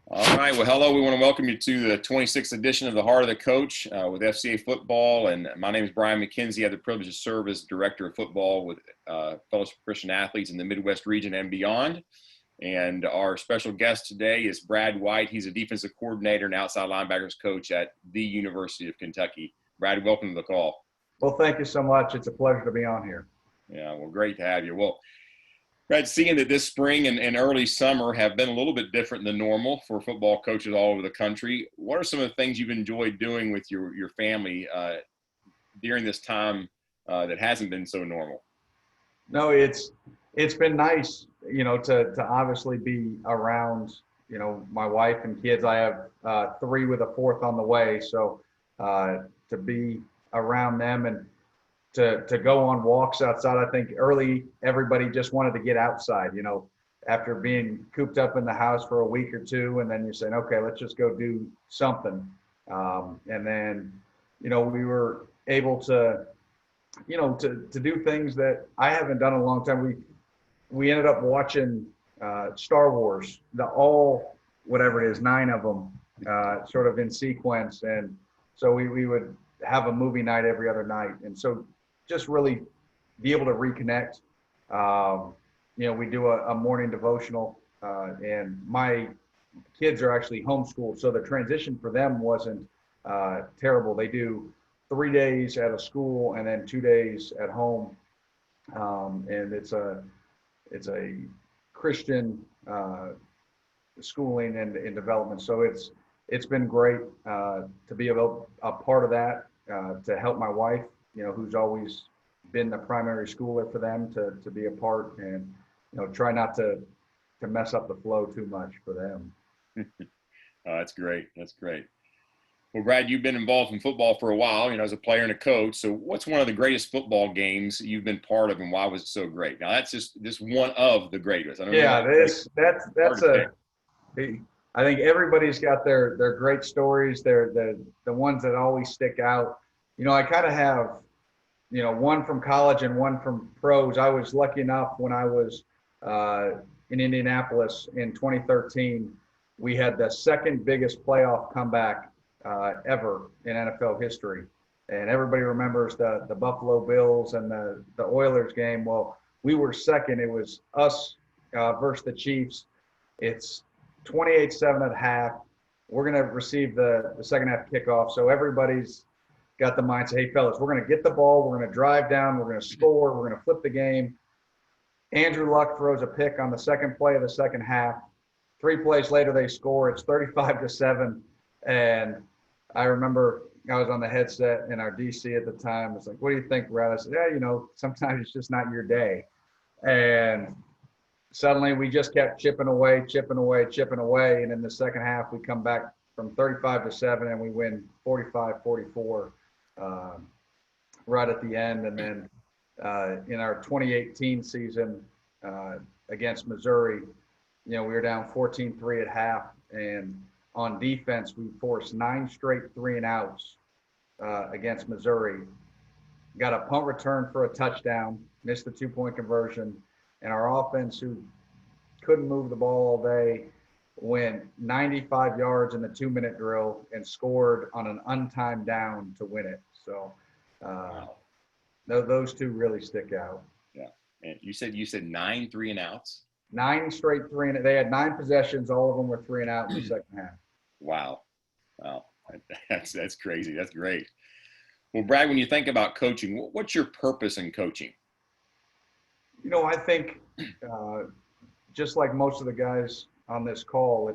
All right. Well, hello. We want to welcome you to the 26th edition of the Heart of the Coach with FCA Football. And my name is Brian McKenzie. I have the privilege to serve as Director of Football with Fellowship of Christian Athletes in the Midwest region and beyond. And our special guest today is Brad White. He's a defensive coordinator and outside linebackers coach at the University of Kentucky. Brad, welcome to the call. Well, thank you so much. It's a pleasure to be on here. Yeah, well, great to have you. Well, Brad, seeing that this spring and early summer have been a little bit different than normal for football coaches all over the country, what are some of the things you've enjoyed doing with your family during this time that hasn't been so normal? No, it's been nice, to obviously be around, my wife and kids. I have three with a fourth on the way, so to be around them and to go on walks outside. I think early everybody just wanted to get outside, after being cooped up in the house for a week or two, and then you're saying, okay, let's just go do something. And then, we were able to, to do things that I haven't done in a long time. We ended up watching Star Wars, whatever it is, 9 of them, sort of in sequence. And so we would have a movie night every other night. And so just really be able to reconnect. We do a morning devotional, and my kids are actually homeschooled, so the transition for them wasn't terrible. They do 3 days at a school and then 2 days at home, and it's a Christian schooling and development. So it's been great to be a part of that, to help my wife, who's always been the primary schooler for them, to be a part and, try not to mess up the flow too much for them. That's great. That's great. Well, Brad, you've been involved in football for a while, as a player and a coach. So what's one of the greatest football games you've been part of, and why was it so great? Now, that's just one of the greatest. I don't know. I think everybody's got their great stories. They're the ones that always stick out. I kind of have, one from college and one from pros. I was lucky enough when I was in Indianapolis in 2013, we had the second biggest playoff comeback ever in NFL history. And everybody remembers the Buffalo Bills and the Oilers game. Well, we were second. It was us versus the Chiefs. It's 28-7 at half. We're going to receive the second half kickoff. So everybody's got the mindset, hey, fellas, we're going to get the ball. We're going to drive down. We're going to score. We're going to flip the game. Andrew Luck throws a pick on the second play of the second half. 3 plays later, they score. It's 35-7. And I remember I was on the headset in our DC at the time. It's like, what do you think, Brad? I said, yeah, sometimes it's just not your day. And suddenly we just kept chipping away. And in the second half, we come back from 35-7 and we win 45-44 right at the end. And then in our 2018 season against Missouri, we were down 14-3 at half. And on defense, we forced 9 straight 3-and-outs against Missouri. Got a punt return for a touchdown, missed the 2-point conversion. And our offense, who couldn't move the ball all day, went 95 yards in the 2-minute drill and scored on an untimed down to win it. So Wow. those two really stick out. Yeah. And you said 9 3-and-outs? 9 straight 3 and they had 9 possessions. All of them were 3-and-out in the second half. Wow. That's crazy. That's great. Well, Brad, when you think about coaching, what's your purpose in coaching? I think just like most of the guys on this call,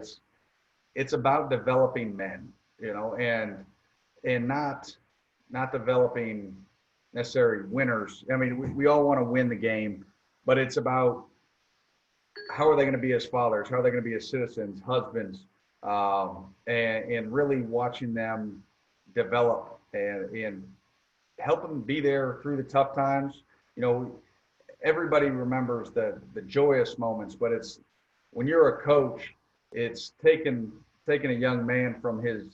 it's about developing men, and not developing necessarily winners. I mean, we all want to win the game, but it's about how are they going to be as fathers? How are they going to be as citizens, husbands, and really watching them develop and help them be there through the tough times. Everybody remembers the joyous moments, but it's when you're a coach, it's taking a young man from his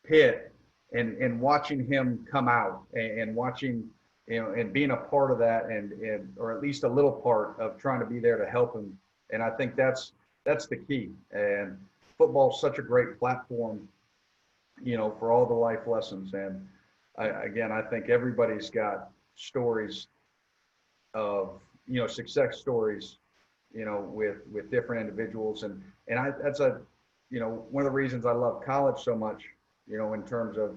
pit and watching him come out and watching, and being a part of that and or at least a little part of trying to be there to help him. And I think that's the key. And football is such a great platform, for all the life lessons. And I think everybody's got stories of, success stories, with different individuals. And that's one of the reasons I love college so much, in terms of,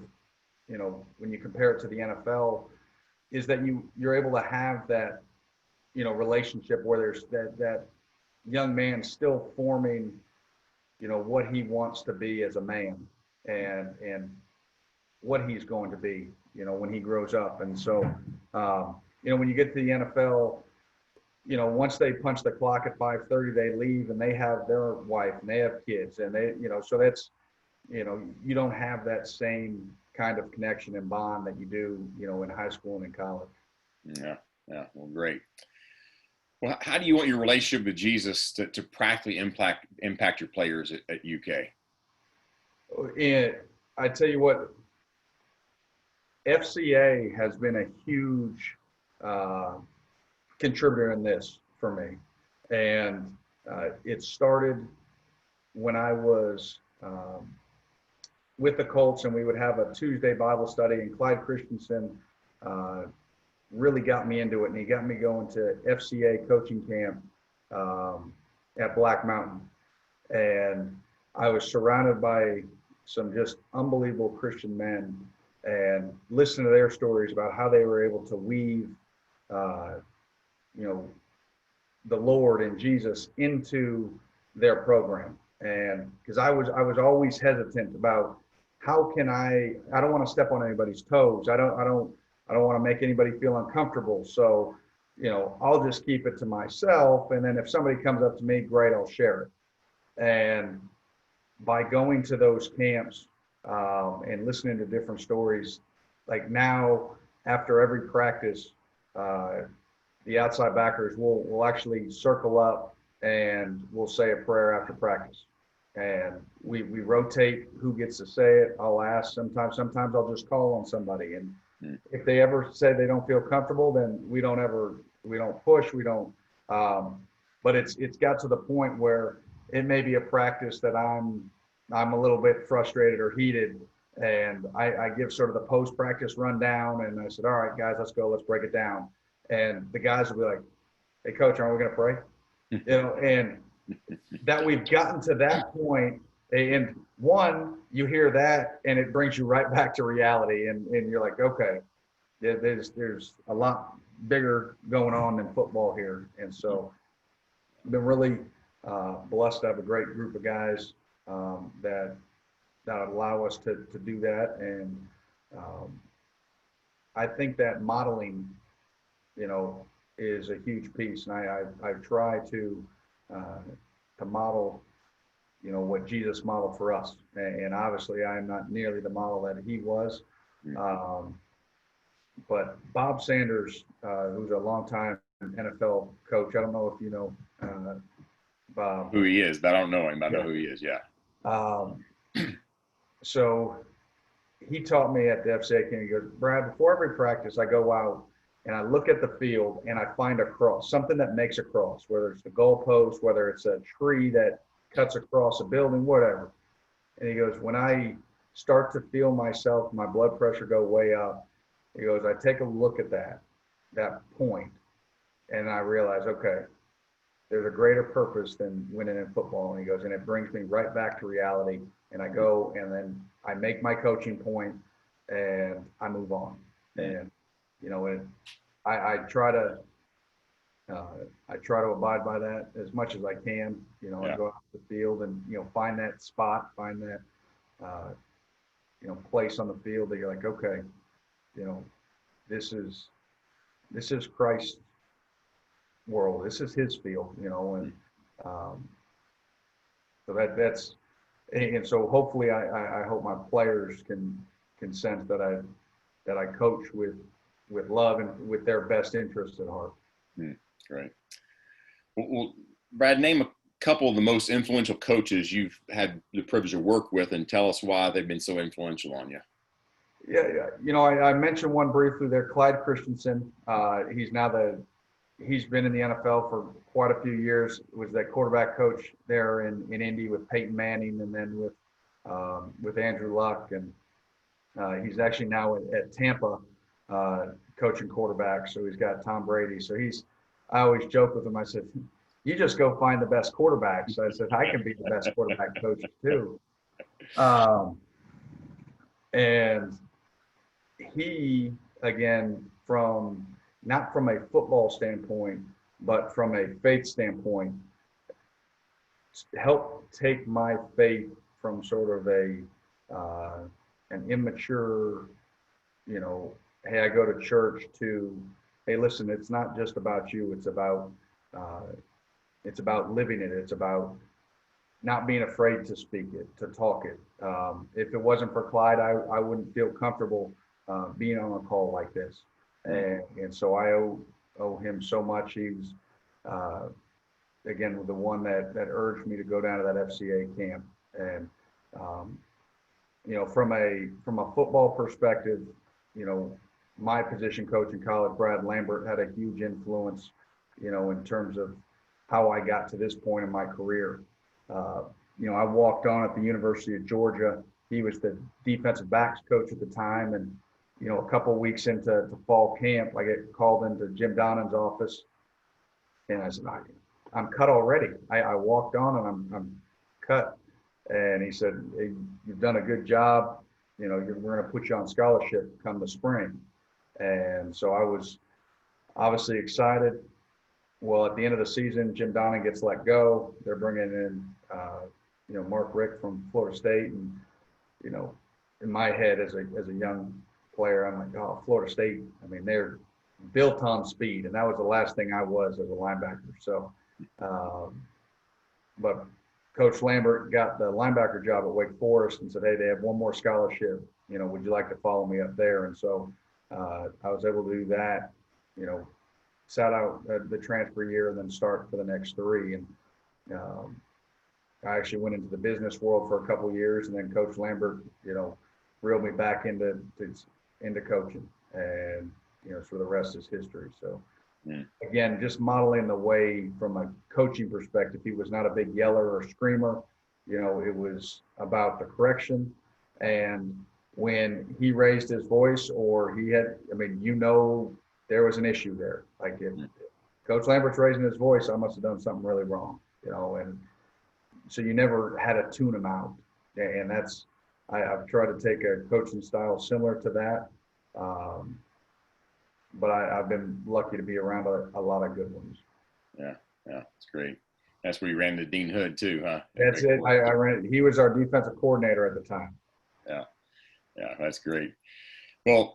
when you compare it to the NFL, is that you're able to have that, relationship where there's that young man still forming, what he wants to be as a man, and what he's going to be, when he grows up. And so, when you get to the NFL, once they punch the clock at 5:30, they leave and they have their wife and they have kids, and they, so that's, you don't have that same kind of connection and bond that you do, in high school and in college. Yeah. Yeah. Well, great. Well, how do you want your relationship with Jesus to practically impact your players at UK? And I tell you what, FCA has been a huge contributor in this for me. And it started when I was with the Colts, and we would have a Tuesday Bible study, and Clyde Christensen really got me into it, and he got me going to FCA coaching camp at Black Mountain. And I was surrounded by some just unbelievable Christian men, and listening to their stories about how they were able to weave, the Lord and Jesus into their program. And because I was always hesitant about how can I don't want to step on anybody's toes. I don't want to make anybody feel uncomfortable. So, I'll just keep it to myself. And then if somebody comes up to me, great, I'll share it. And by going to those camps and listening to different stories, like now after every practice, the outside backers will actually circle up and we'll say a prayer after practice. And we rotate who gets to say it. I'll ask sometimes I'll just call on somebody. And if they ever say they don't feel comfortable, then we don't push, but it's got to the point where it may be a practice that I'm a little bit frustrated or heated, and I give sort of the post-practice rundown, and I said, all right, guys, let's go, let's break it down. And the guys will be like, hey, coach, aren't we going to pray? And that we've gotten to that point, and one, you hear that and it brings you right back to reality, and you're like, okay, there's a lot bigger going on than football here. And so I've been really blessed to have a great group of guys that allow us to do that. And I think that modeling, is a huge piece. And I try to model, what Jesus modeled for us. And obviously I am not nearly the model that he was. But Bob Sanders, who's a longtime NFL coach, I don't know if you know Bob. Who he is, but I don't know him. I know who he is, yeah. So he taught me at the FCA camp. He goes, Brad, before every practice, I go out and I look at the field and I find a cross, something that makes a cross, whether it's the goalpost, whether it's a tree that cuts across a building, whatever. And he goes, when I start to feel myself, my blood pressure go way up, he goes, I take a look at that point, and I realize, okay, there's a greater purpose than winning in football. And he goes, and it brings me right back to reality. And I go, and then I make my coaching point, and I move on. And I try to abide by that as much as I can. I go out to the field and find that spot, find that place on the field that you're like, okay, this is Christ's world. This is his field, and so that's, and so hopefully I hope my players can sense that I coach with love and with their best interest at heart. Great. Well, Brad, name a couple of the most influential coaches you've had the privilege to work with, and tell us why they've been so influential on you. Yeah. I mentioned one briefly there, Clyde Christensen. He's now the he's been in the NFL for quite a few years. Was that quarterback coach there in Indy with Peyton Manning, and then with Andrew Luck, and he's actually now at Tampa coaching quarterback. So he's got Tom Brady. So I always joke with him. I said, "You just go find the best quarterbacks." So I said, "I can be the best quarterback coach too." And he, again, not from a football standpoint, but from a faith standpoint, helped take my faith from sort of an immature, hey, I go to church, to, hey, listen, it's not just about you. It's about living it. It's about not being afraid to speak it, to talk it. If it wasn't for Clyde, I wouldn't feel comfortable being on a call like this. And so I owe him so much. He was, again, the one that urged me to go down to that FCA camp. And, from a football perspective, my position coach in college, Brad Lambert, had a huge influence, in terms of how I got to this point in my career. I walked on at the University of Georgia. He was the defensive backs coach at the time. And, a couple of weeks into fall camp, I get called into Jim Donnan's office. And I said, I'm cut already. I walked on and I'm cut. And he said, hey, you've done a good job. We're going to put you on scholarship come the spring. And so I was obviously excited. Well, at the end of the season, Jim Donnan gets let go. They're bringing in, Mark Richt from Florida State. And, in my head as a young player, I'm like, oh, Florida State, they're built on speed. And that was the last thing I was as a linebacker. So, but Coach Lambert got the linebacker job at Wake Forest and said, hey, they have one more scholarship. Would you like to follow me up there? And so I was able to do that, sat out the transfer year and then start for the next 3. And I actually went into the business world for a couple of years, and then Coach Lambert, reeled me back into coaching. And, so the rest is history. So, again, just modeling the way from a coaching perspective. He was not a big yeller or screamer. It was about the correction. And when he raised his voice, or he had, there was an issue there. Like if Coach Lambert's raising his voice, I must have done something really wrong, and so you never had to tune him out. And I've tried to take a coaching style similar to that. But I've been lucky to be around a lot of good ones. Yeah, it's great. That's where you ran into Dean Hood too, huh? That's it. I ran. He was our defensive coordinator at the time. Yeah, that's great. Well,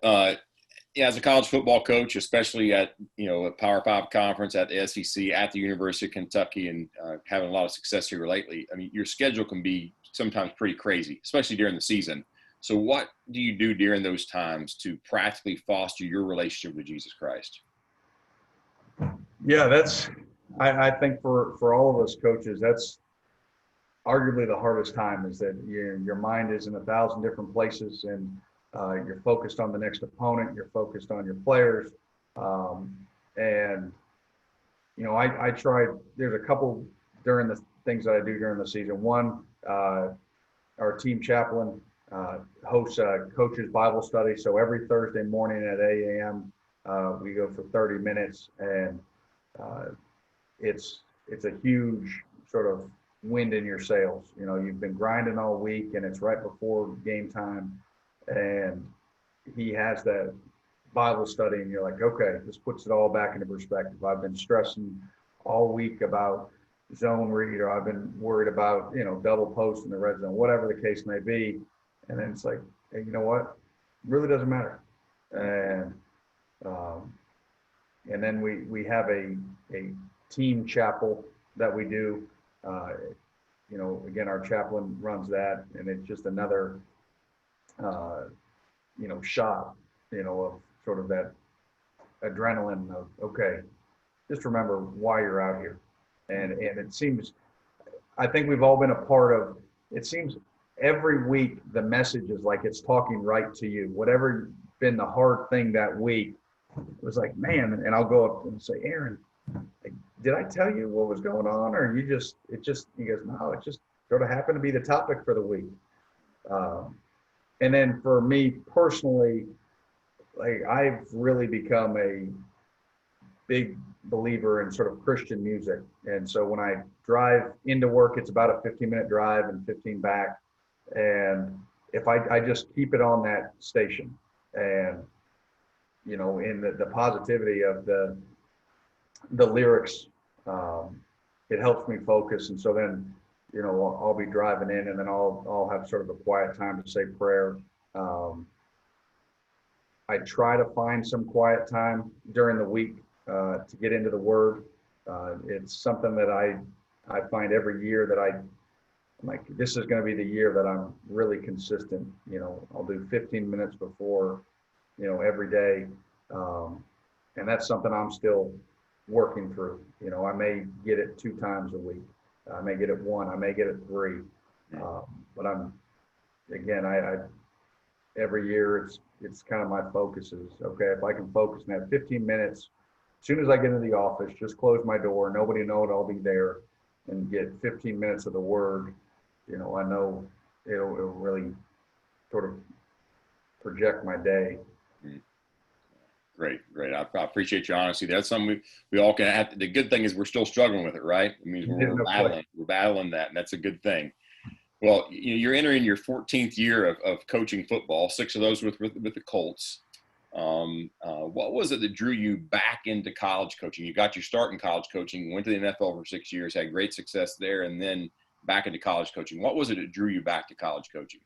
as a college football coach, especially at a Power 5 conference, at the SEC, at the University of Kentucky, and having a lot of success here lately, your schedule can be sometimes pretty crazy, especially during the season. So what do you do during those times to practically foster your relationship with Jesus Christ? Yeah, I think for all of us coaches, that's arguably the hardest time, is that your mind is in 1,000 different places, and you're focused on the next opponent, you're focused on your players. And, I tried, there's a couple during the things that I do during the season. One, our team chaplain hosts a coach's Bible study. So every Thursday morning at 8 a.m., we go for 30 minutes, and it's a huge sort of wind in your sails. You've been grinding all week, and it's right before game time, and he has that Bible study, and you're like, okay, this puts it all back into perspective. I've been stressing all week about zone read, or I've been worried about, double post in the red zone, whatever the case may be. And then it's like, hey, you know what? It really doesn't matter. And then we have a team chapel that we do. Again, our chaplain runs that, and it's just another, shot, of sort of that adrenaline of, okay, just remember why you're out here. And it seems, I think we've all been a part of, it seems every week the message is like it's talking right to you. Whatever been the hard thing that week, it was like, man, and I'll go up and say, Aaron, like, did I tell you what was going on, or he goes, no, it just sort of happened to be the topic for the week. Um, and then for me personally, like I've really become a big believer in sort of Christian music. And so when I drive into work, it's about a 15-minute drive and 15 back. And if I just keep it on that station and, in the positivity of the lyrics, it helps me focus. And so then, I'll be driving in and then I'll have sort of a quiet time to say prayer. Um, I try to find some quiet time during the week to get into the Word. It's something that I find every year that I'm like, this is going to be the year that I'm really consistent. I'll do 15 minutes before, every day. And that's something I'm still working through. I may get it 2 times a week. I may get it 1. I may get it 3. But I every year it's kind of my focus is, okay, if I can focus in that 15 minutes, as soon as I get into the office, just close my door, nobody knows I'll be there, and get 15 minutes of the Word, I know it'll really sort of project my day. Great. I appreciate your honesty. That's something we all can have. The good thing is we're still struggling with it, right? It means we're battling that, and that's a good thing. Well, you're entering your 14th year of coaching football, 6 of those with the Colts. What was it that drew you back into college coaching? You got your start in college coaching, went to the NFL for 6 years, had great success there, and then back into college coaching. What was it that drew you back to college coaching?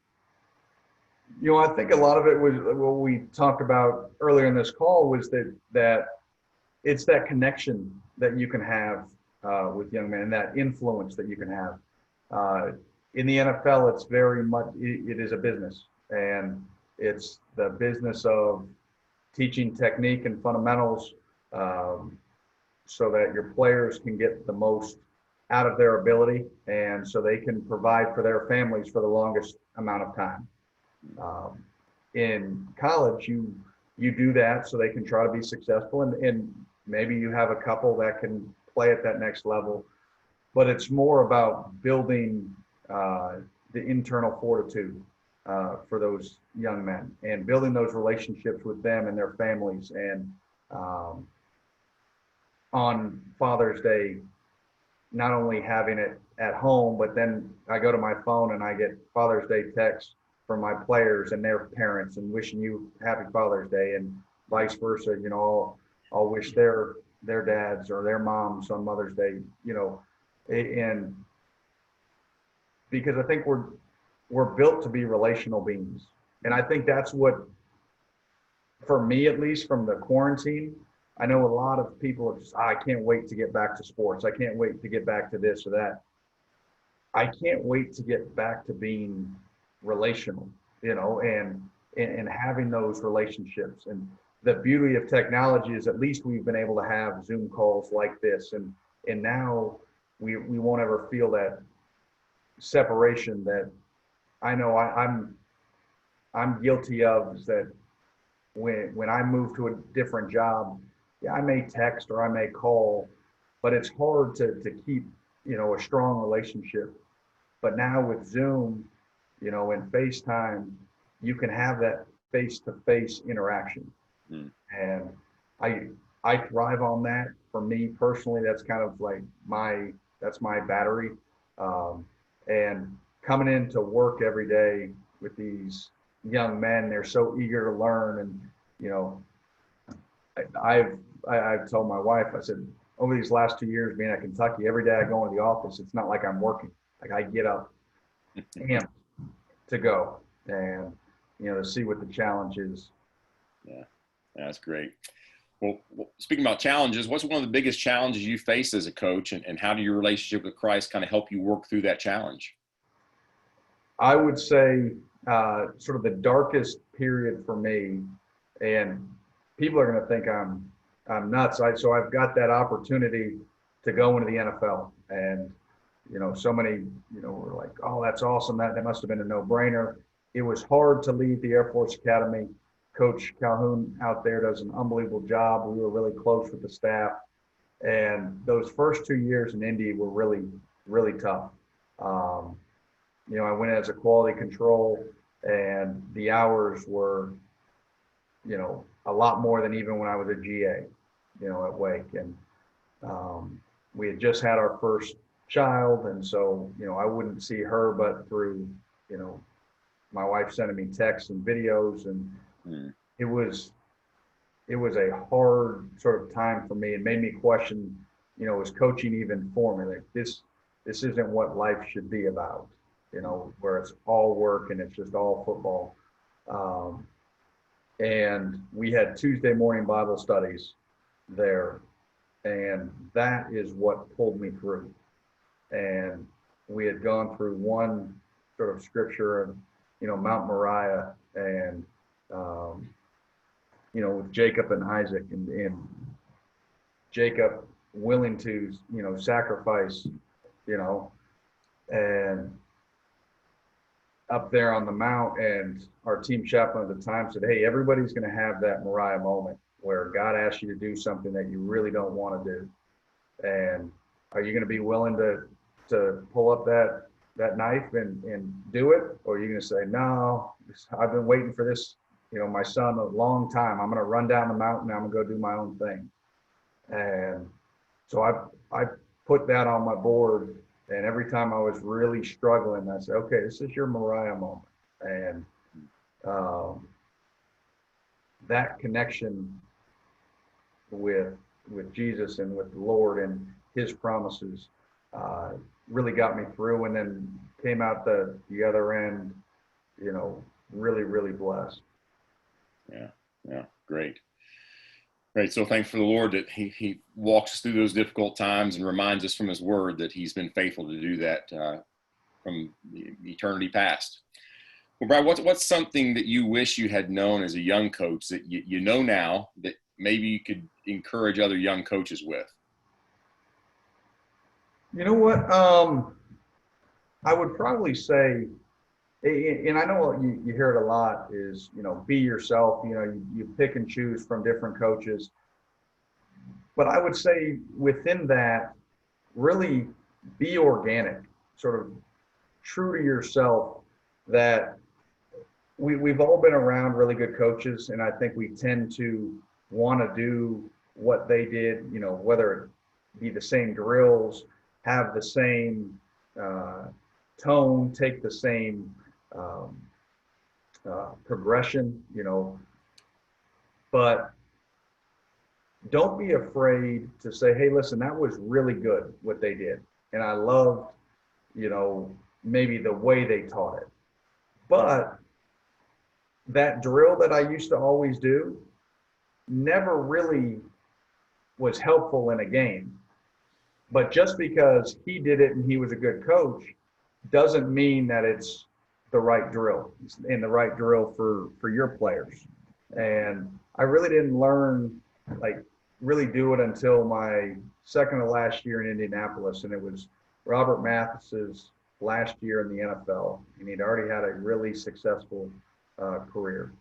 I think a lot of it was what we talked about earlier in this call was that it's that connection that you can have with young men, and that influence that you can have. In the NFL, it's very much, it is a business, and it's the business of teaching technique and fundamentals so that your players can get the most out of their ability, and so they can provide for their families for the longest amount of time. In college, you do that so they can try to be successful, and maybe you have a couple that can play at that next level, but it's more about building the internal fortitude for those young men and building those relationships with them and their families. And on Father's Day, not only having it at home, but then I go to my phone and I get Father's Day texts from my players and their parents and wishing you happy Father's Day, and vice versa. I'll wish their dads or their moms on Mother's Day, and because I think we're built to be relational beings. And I think that's what, for me at least, from the quarantine, I know a lot of people are just, I can't wait to get back to sports. I can't wait to get back to this or that. I can't wait to get back to being relational, and having those relationships. And the beauty of technology is at least we've been able to have Zoom calls like this. And now we won't ever feel that separation that I know I'm guilty of, is that when I move to a different job, yeah, I may text or I may call, but it's hard to keep, a strong relationship. But now with Zoom, and FaceTime, you can have that face-to-face interaction. And I thrive on that. For me personally, that's kind of like that's my battery. And coming into work every day with these young men, they're so eager to learn. And, I've told my wife, I said, over these last 2 years being at Kentucky, every day I go into the office, it's not like I'm working. Like I get up amped to go and, to see what the challenge is. Yeah, that's great. Well, speaking about challenges, what's one of the biggest challenges you face as a coach, and how do your relationship with Christ kind of help you work through that challenge? I would say sort of the darkest period for me, and people are going to think I'm nuts. So I've got that opportunity to go into the NFL, and so many were like, oh, that's awesome. That must have been a no-brainer. It was hard to leave the Air Force Academy. Coach Calhoun out there does an unbelievable job. We were really close with the staff. And those first 2 years in Indy were really, really tough. Um, I went as a quality control, and the hours were, a lot more than even when I was a GA, at Wake. And we had just had our first child. And so, I wouldn't see her but through, you know, my wife sending me texts and videos. And Mm. it was a hard sort of time for me, and made me question, is coaching even for me? Like this isn't what life should be about, where it's all work and it's just all football. Um, and we had Tuesday morning Bible studies there, and that is what pulled me through. And we had gone through one sort of scripture of, Mount Moriah, and um, with Jacob and Isaac, and Jacob willing to, sacrifice, you know, and up there on the mount. And our team chaplain at the time said, hey, everybody's going to have that Moriah moment where God asks you to do something that you really don't want to do. And are you going to be willing to pull up that knife and do it? Or are you going to say, no, I've been waiting for this, my son, a long time. I'm going to run down the mountain. I'm going to go do my own thing. And so I put that on my board. And every time I was really struggling, I said, okay, this is your Moriah moment. And that connection with Jesus and with the Lord and his promises really got me through, and then came out the other end, really, really blessed. Yeah, great. Great. So thanks for the Lord that he walks us through those difficult times and reminds us from his word that he's been faithful to do that from eternity past. Well, Brad, what's something that you wish you had known as a young coach that you know now that maybe you could encourage other young coaches with? You know what? I would probably say, and I know you hear it a lot, is, be yourself. You pick and choose from different coaches. But I would say within that, really be organic, sort of true to yourself. That we've all been around really good coaches, and I think we tend to want to do what they did, whether it be the same drills, have the same tone, take the same progression, but don't be afraid to say, hey, listen, that was really good what they did. And I loved, maybe the way they taught it. But that drill that I used to always do never really was helpful in a game. But just because he did it and he was a good coach doesn't mean that it's the right drill and the right drill for your players. And I really didn't learn, really do it until my second to last year in Indianapolis. And it was Robert Mathis's last year in the NFL. And he'd already had a really successful career,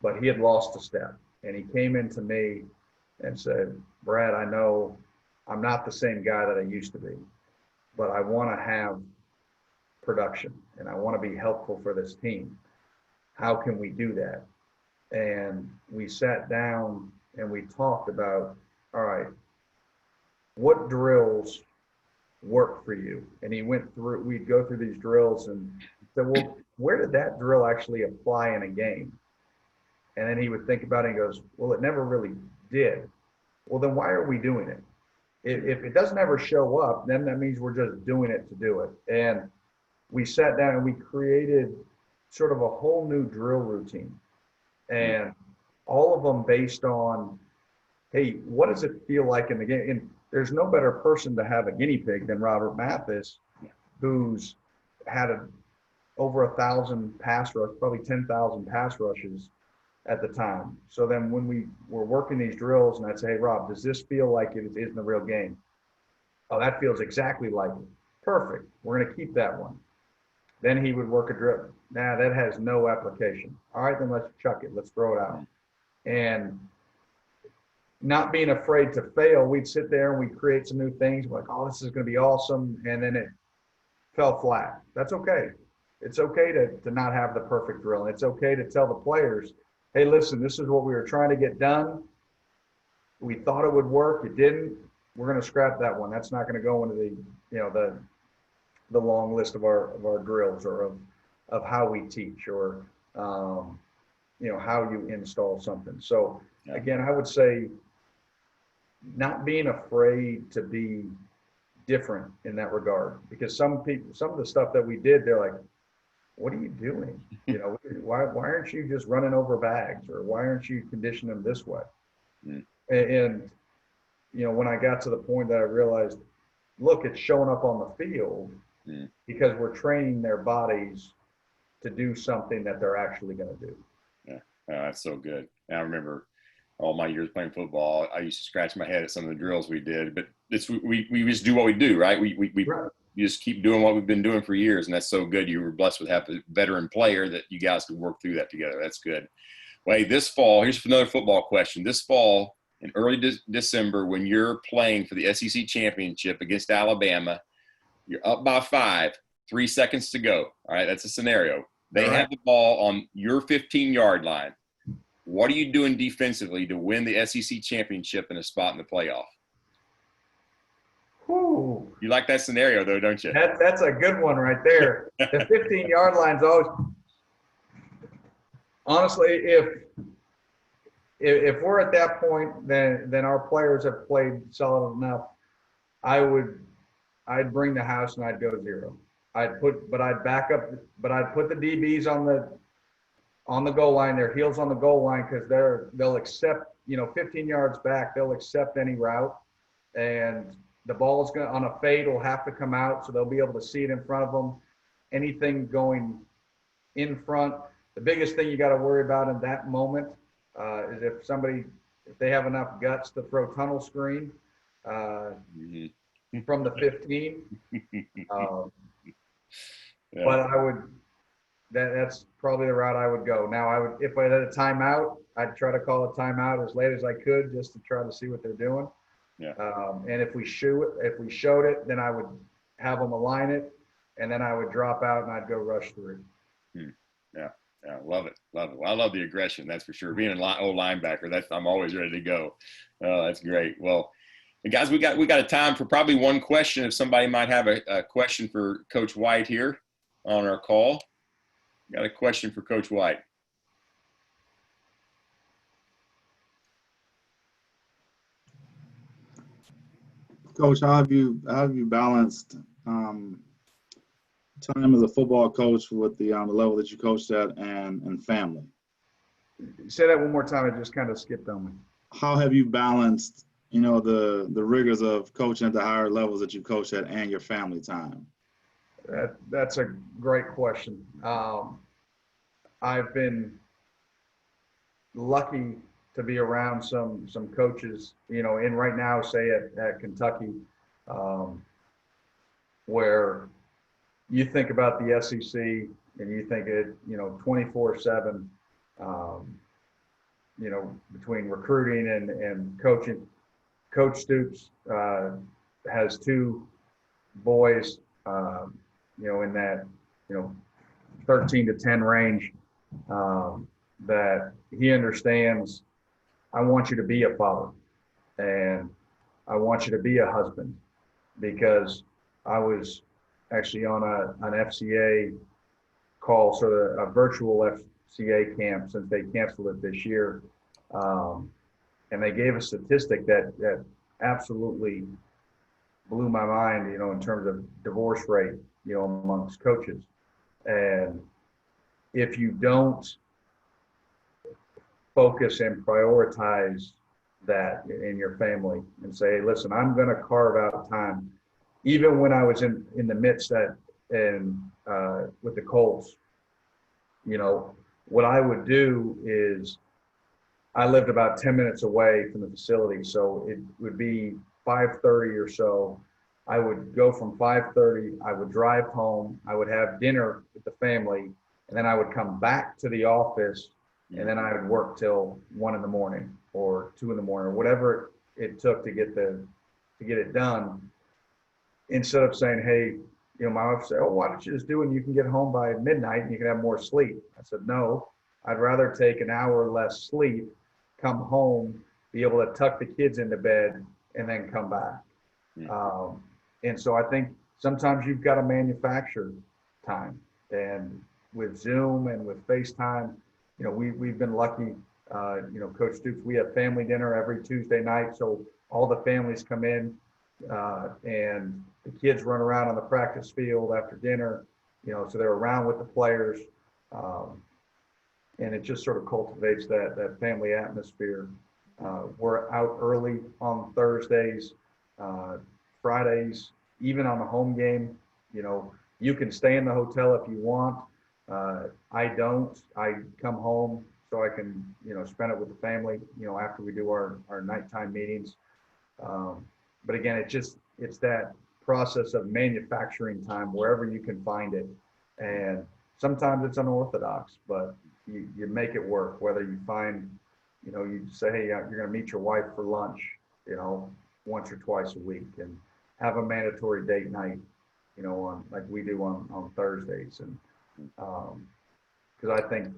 but he had lost a step. And he came into me and said, Brad, I know I'm not the same guy that I used to be, but I want to have production and I want to be helpful for this team. How can we do that? And we sat down and we talked about, all right, what drills work for you? And he went through, we'd go through these drills and said, well, where did that drill actually apply in a game? And then he would think about it and goes, well, it never really did. Well, then why are we doing it? If it doesn't ever show up, then that means we're just doing it to do it. And we sat down and we created sort of a whole new drill routine, and all of them based on, hey, what does it feel like in the game? And there's no better person to have a guinea pig than Robert Mathis, who's had over 1,000 pass rush, probably 10,000 pass rushes at the time. So then when we were working these drills and I'd say, hey, Rob, does this feel like it is in the real game? Oh, that feels exactly like it. Perfect. We're going to keep that one. Then he would work a drill. Nah, that has no application. All right, then let's chuck it. Let's throw it out. And not being afraid to fail. We'd sit there and we'd create some new things. We're like, oh, this is going to be awesome. And then it fell flat. That's okay. It's okay to not have the perfect drill. It's okay to tell the players, hey, listen, this is what we were trying to get done. We thought it would work. It didn't. We're going to scrap that one. That's not going to go into the long list of our drills, or of how we teach, or how you install something. So again, I would say not being afraid to be different in that regard, because some of the stuff that we did, they're like, what are you doing? Why aren't you just running over bags, or why aren't you conditioning them this way? And when I got to the point that I realized, look, it's showing up on the field because we're training their bodies to do something that they're actually going to do. Yeah, that's so good. I remember all my years playing football, I used to scratch my head at some of the drills we did, but we just do what we do, right? We just keep doing what we've been doing for years, and that's so good. You were blessed with having a veteran player that you guys could work through that together. That's good. Well, hey, this fall, here's another football question. This fall, in early December, when you're playing for the SEC championship against Alabama, you're up by 5, 3 seconds to go. All right, that's a scenario. They have the ball on your 15-yard line. What are you doing defensively to win the SEC championship and a spot in the playoff? Whew. You like that scenario, though, don't you? That's a good one right there. The 15-yard line's always – honestly, if we're at that point, then our players have played solid enough. I'd bring the house and I'd go 0. I'd put the DBs on the goal line, their heels on the goal line, because they'll accept, 15 yards back, they'll accept any route, and the ball is on a fade will have to come out, so they'll be able to see it in front of them. Anything going in front, the biggest thing you got to worry about in that moment is if they have enough guts to throw tunnel screen from the 15. But that's probably the route I would go. Now, if I had a timeout, I'd try to call a timeout as late as I could, just to try to see what they're doing. Yeah. And if we showed it, then I would have them align it, and then I would drop out and I'd go rush through. Yeah, love it. Well, I love the aggression, that's for sure. Being an old linebacker, I'm always ready to go. That's great. Well, guys, we got a time for probably one question. If somebody might have a question for Coach White here on our call. Got a question for Coach White. Coach, how have you balanced time as a football coach with the level that you coached at and family? Say that one more time. I just kind of skipped on me. How have you balanced, the rigors of coaching at the higher levels that you coached at and your family time? That's a great question. I've been lucky to be around some coaches, in right now, say at Kentucky, where you think about the SEC and you think it, 24/7, between recruiting and coaching. Coach Stoops has 2 boys, in that, 13 to 10 range, that he understands. I want you to be a father, and I want you to be a husband, because I was actually on an FCA call, sort of a virtual FCA camp, since they canceled it this year. And they gave a statistic that absolutely blew my mind, in terms of divorce rate, amongst coaches. And if you don't focus and prioritize that in your family and say, listen, I'm going to carve out time. Even when I was in the midst with the Colts, what I would do is, I lived about 10 minutes away from the facility. So it would be 5:30 or so. I would go from 5:30, I would drive home, I would have dinner with the family, and then I would come back to the office, and then I would work till 1 in the morning. or 2 in the morning, or whatever it took to get it done. Instead of saying, hey, you know, my wife said, oh, why don't you just do it and you can get home by midnight and you can have more sleep. I said, no, I'd rather take an hour less sleep, come home, be able to tuck the kids into bed, and then come back. And so I think sometimes you've got to manufacture time. And with Zoom and with FaceTime, you know, we've been lucky. You know, Coach Stoops, we have family dinner every Tuesday night. So all the families come in and the kids run around on the practice field after dinner, you know, so they're around with the players. And it just sort of cultivates that family atmosphere. We're out early on Thursdays, Fridays, even on the home game. You know, you can stay in the hotel if you want. I don't. I come home so I can, you know, spend it with the family, you know, after we do our nighttime meetings. But again, it's that process of manufacturing time wherever you can find it. And sometimes it's unorthodox, but you make it work, whether you find, you know, you say, hey, you're going to meet your wife for lunch, you know, once or twice a week, and have a mandatory date night, you know, on like we do on Thursdays. And because I think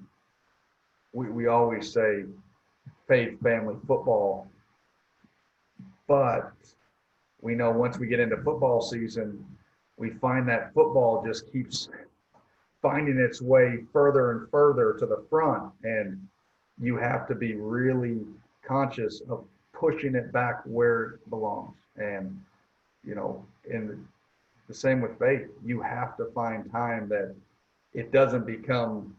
we always say faith, family, football, but we know once we get into football season, we find that football just keeps finding its way further and further to the front, and you have to be really conscious of pushing it back where it belongs. And, you know, in the same with faith, you have to find time that it doesn't become,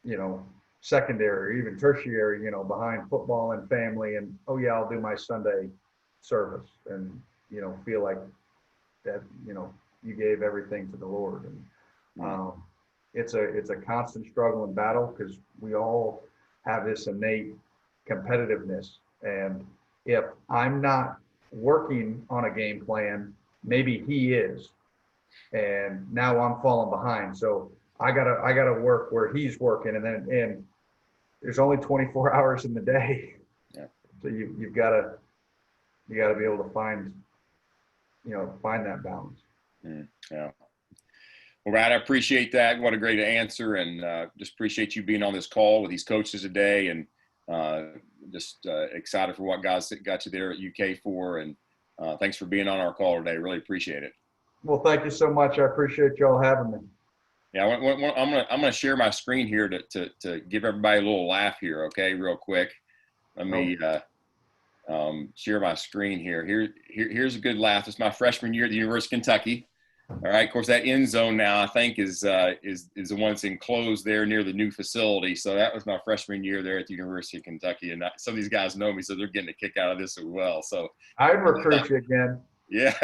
you know, secondary or even tertiary, you know, behind football and family and, oh yeah, I'll do my Sunday service and, you know, feel like that, you know, you gave everything to the Lord. And it's a constant struggle and battle, because we all have this innate competitiveness. And if I'm not working on a game plan, maybe he is, and now I'm falling behind. So I gotta work where he's working, and there's only 24 hours in the day. Yeah. So you've got to be able to find that balance. Yeah. Well, Brad, I appreciate that. What a great answer, and just appreciate you being on this call with these coaches today, and just excited for what God's got you there at UK for, and thanks for being on our call today. Really appreciate it. Well, thank you so much. I appreciate y'all having me. Yeah, I'm gonna share my screen here to give everybody a little laugh here. Okay, real quick. Let me share my screen here. Here's a good laugh. It's my freshman year at the University of Kentucky. All right. Of course, that end zone now I think is the one that's enclosed there near the new facility. So that was my freshman year there at the University of Kentucky, and some of these guys know me, so they're getting a kick out of this as well. So I'd recruit you again. Yeah.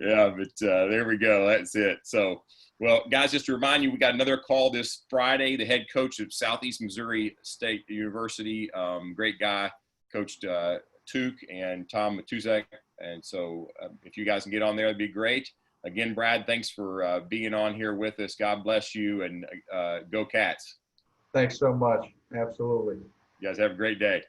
Yeah, but there we go. That's it. So, well, guys, just to remind you, we got another call this Friday. The head coach of Southeast Missouri State University, great guy, coached Tuke and Tom Matuzak. And so if you guys can get on there, that'd be great. Again, Brad, thanks for being on here with us. God bless you, and go Cats. Thanks so much. Absolutely. You guys have a great day.